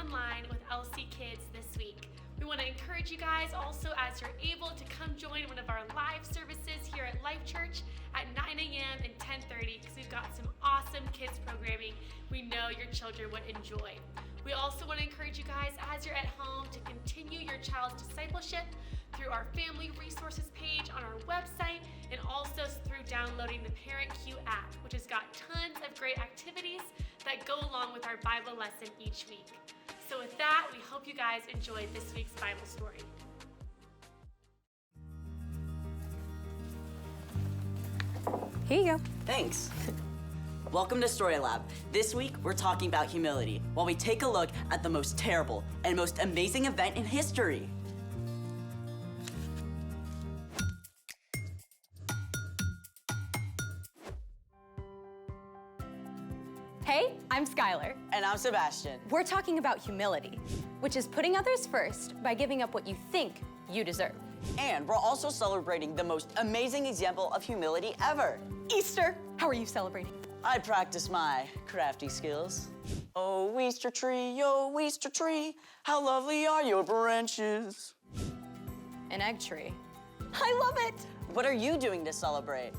online with LCKids this week. We want to encourage you guys also, as you're able, to come join one of our live services here at LifeChurch at 9 a.m. and 10:30 because we've got some awesome kids programming we know your children would enjoy. We also want to encourage you guys, as you're at home, to continue your child's discipleship through our family resources page on our website and also through downloading the Parent Q app, which has got tons of great activities that go along with our Bible lesson each week. So with that, we hope you guys enjoyed this week's Bible story. Here you go. Thanks. Welcome to Story Lab. This week, we're talking about humility while we take a look at the most terrible and most amazing event in history. Hey, I'm Skylar. And I'm Sebastian. We're talking about humility, which is putting others first by giving up what you think you deserve. And we're also celebrating the most amazing example of humility ever. Easter! How are you celebrating? I practice my crafty skills. Oh, Easter tree, how lovely are your branches. An egg tree. I love it! What are you doing to celebrate?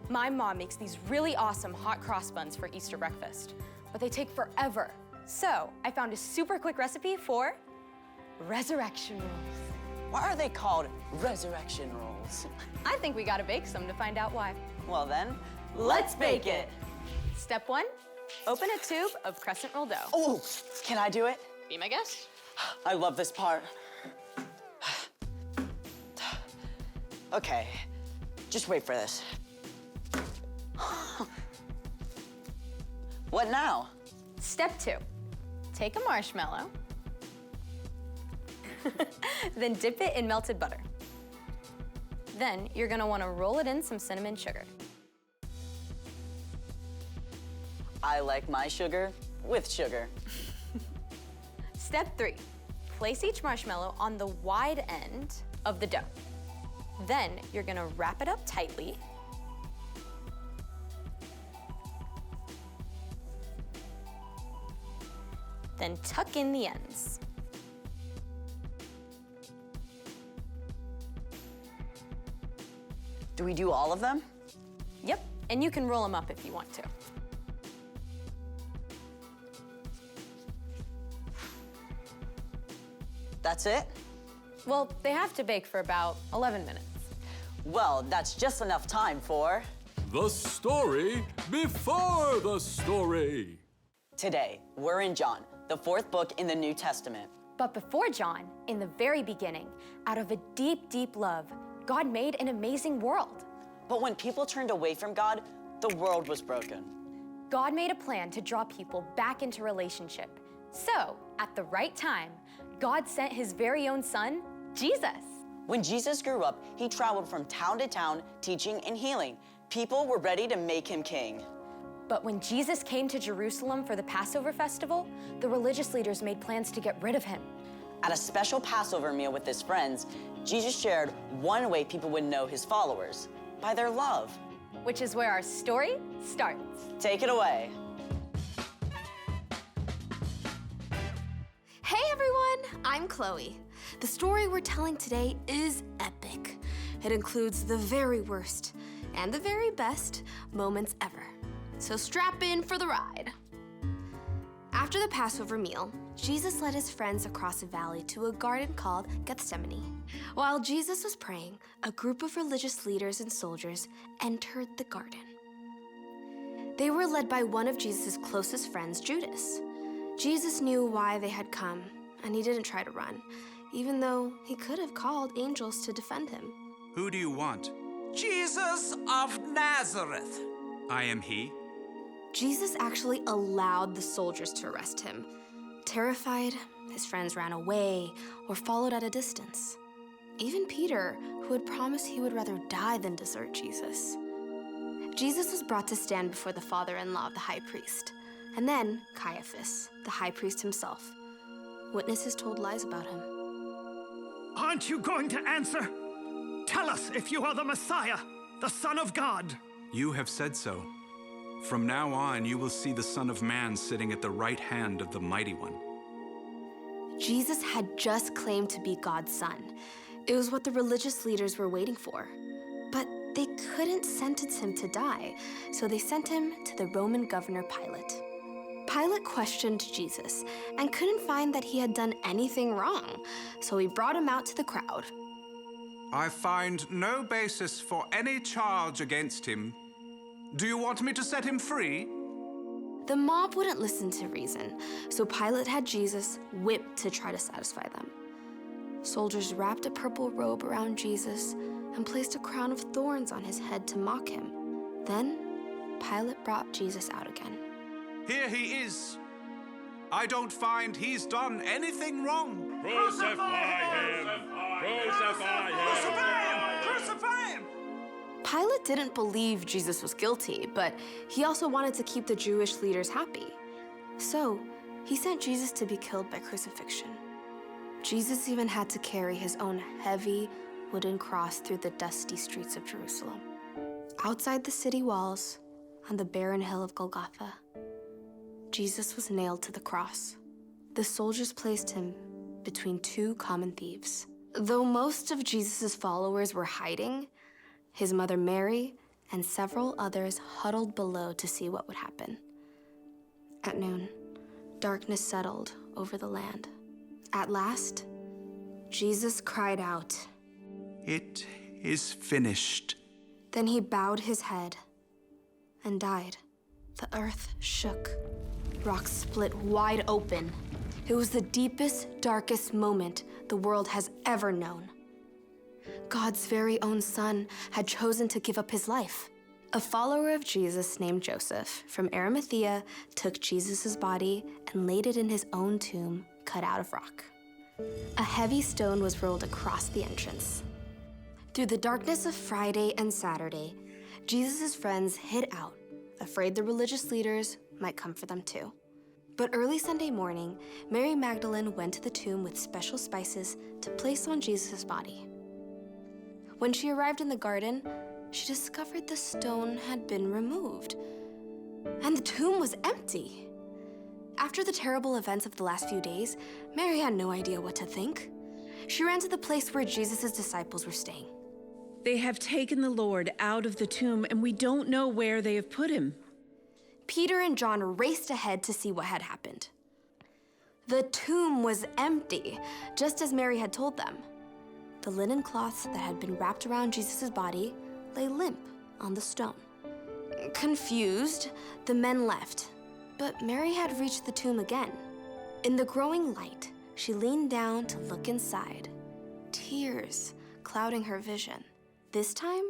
My mom makes these really awesome hot cross buns for Easter breakfast, but they take forever. So I found a super quick recipe for resurrection rolls. Why are they called resurrection rolls? I think we gotta bake some to find out why. Well then, let's bake it. Step 1, open a tube of crescent roll dough. Oh, can I do it? Be my guest. I love this part. Okay, just wait for this. What now? Step 2, take a marshmallow, then dip it in melted butter. Then you're gonna wanna roll it in some cinnamon sugar. I like my sugar with sugar. Step 3, place each marshmallow on the wide end of the dough. Then you're gonna wrap it up tightly. Then tuck in the ends. Do we do all of them? Yep, and you can roll them up if you want to. That's it? Well, they have to bake for about 11 minutes. Well, that's just enough time for... The story before the story. Today, we're in John, the 4th book in the New Testament. But before John, in the very beginning, out of a deep, deep love, God made an amazing world. But when people turned away from God, the world was broken. God made a plan to draw people back into relationship. So, at the right time, God sent his very own son, Jesus. When Jesus grew up, he traveled from town to town, teaching and healing. People were ready to make him king. But when Jesus came to Jerusalem for the Passover festival, the religious leaders made plans to get rid of him. At a special Passover meal with his friends, Jesus shared one way people would know his followers, by their love. Which is where our story starts. Take it away. Hey everyone, I'm Chloe. The story we're telling today is epic. It includes the very worst and the very best moments ever. So strap in for the ride. After the Passover meal, Jesus led his friends across a valley to a garden called Gethsemane. While Jesus was praying, a group of religious leaders and soldiers entered the garden. They were led by one of Jesus' closest friends, Judas. Jesus knew why they had come, and he didn't try to run, even though he could have called angels to defend him. Who do you want? Jesus of Nazareth. I am he. Jesus actually allowed the soldiers to arrest him. Terrified, his friends ran away or followed at a distance. Even Peter, who had promised he would rather die than desert Jesus. Jesus was brought to stand before the father-in-law of the high priest, and then Caiaphas, the high priest himself. Witnesses told lies about him. Aren't you going to answer? Tell us if you are the Messiah, the Son of God. You have said so. From now on, you will see the Son of Man sitting at the right hand of the Mighty One. Jesus had just claimed to be God's son. It was what the religious leaders were waiting for. But they couldn't sentence him to die, so they sent him to the Roman governor Pilate. Pilate questioned Jesus and couldn't find that he had done anything wrong, so he brought him out to the crowd. I find no basis for any charge against him. Do you want me to set him free? The mob wouldn't listen to reason, so Pilate had Jesus whipped to try to satisfy them. Soldiers wrapped a purple robe around Jesus and placed a crown of thorns on his head to mock him. Then, Pilate brought Jesus out again. Here he is. I don't find he's done anything wrong. Crucify him! Crucify him! Crucify him! Pilate didn't believe Jesus was guilty, but he also wanted to keep the Jewish leaders happy. So, he sent Jesus to be killed by crucifixion. Jesus even had to carry his own heavy wooden cross through the dusty streets of Jerusalem. Outside the city walls, on the barren hill of Golgotha, Jesus was nailed to the cross. The soldiers placed him between two common thieves. Though most of Jesus' followers were hiding, his mother Mary and several others huddled below to see what would happen. At noon, darkness settled over the land. At last, Jesus cried out. It is finished. Then he bowed his head and died. The earth shook. Rocks split wide open. It was the deepest, darkest moment the world has ever known. God's very own son had chosen to give up his life. A follower of Jesus named Joseph from Arimathea took Jesus' body and laid it in his own tomb, cut out of rock. A heavy stone was rolled across the entrance. Through the darkness of Friday and Saturday, Jesus' friends hid out, afraid the religious leaders might come for them too. But early Sunday morning, Mary Magdalene went to the tomb with special spices to place on Jesus' body. When she arrived in the garden, she discovered the stone had been removed, and the tomb was empty. After the terrible events of the last few days, Mary had no idea what to think. She ran to the place where Jesus' disciples were staying. They have taken the Lord out of the tomb, and we don't know where they have put him. Peter and John raced ahead to see what had happened. The tomb was empty, just as Mary had told them. The linen cloths that had been wrapped around Jesus' body lay limp on the stone. Confused, the men left, but Mary had reached the tomb again. In the growing light, she leaned down to look inside, tears clouding her vision. This time,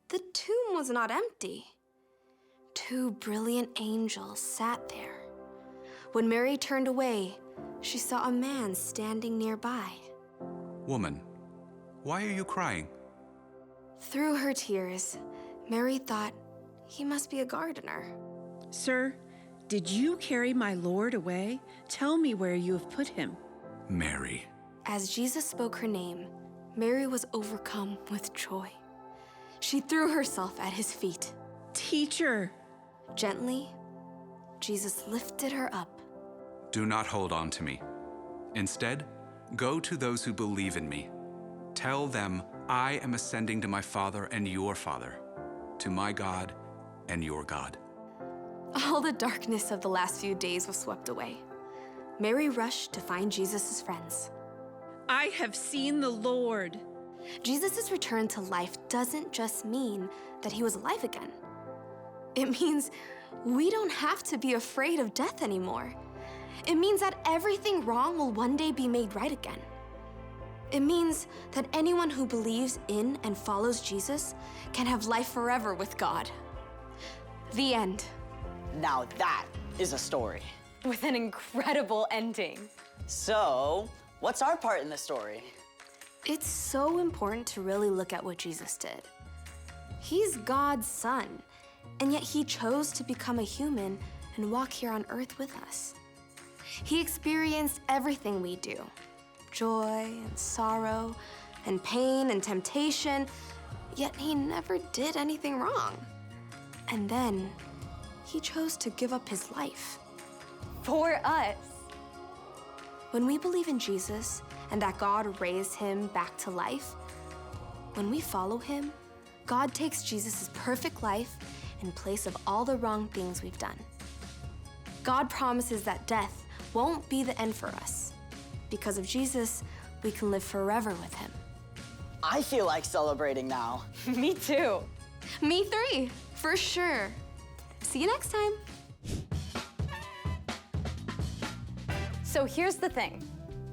the tomb was not empty. Two brilliant angels sat there. When Mary turned away, she saw a man standing nearby. Woman, why are you crying? Through her tears, Mary thought he must be a gardener. Sir, did you carry my Lord away? Tell me where you have put him. Mary. As Jesus spoke her name, Mary was overcome with joy. She threw herself at his feet. Teacher! Gently, Jesus lifted her up. Do not hold on to me. Instead, go to those who believe in me. Tell them I am ascending to my Father and your Father, to my God and your God. All the darkness of the last few days was swept away. Mary rushed to find Jesus' friends. I have seen the Lord. Jesus' return to life doesn't just mean that he was alive again. It means we don't have to be afraid of death anymore. It means that everything wrong will one day be made right again. It means that anyone who believes in and follows Jesus can have life forever with God. The end. Now that is a story. With an incredible ending. So, what's our part in the story? It's so important to really look at what Jesus did. He's God's son, and yet he chose to become a human and walk here on earth with us. He experienced everything we do, joy and sorrow and pain and temptation, yet he never did anything wrong. And then he chose to give up his life. For us. When we believe in Jesus and that God raised him back to life, when we follow him, God takes Jesus' perfect life in place of all the wrong things we've done. God promises that death won't be the end for us. Because of Jesus, we can live forever with him. I feel like celebrating now. Me too. Me three, for sure. See you next time. So here's the thing.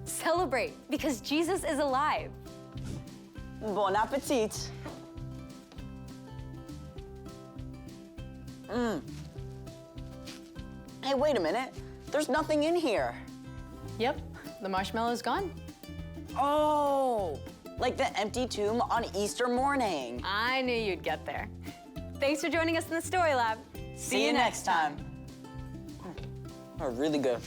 Celebrate, because Jesus is alive. Bon appetit. Hey, wait a minute. There's nothing in here. Yep, the marshmallow's gone. Oh, like the empty tomb on Easter morning. I knew you'd get there. Thanks for joining us in the Story Lab. See you next time. Really good.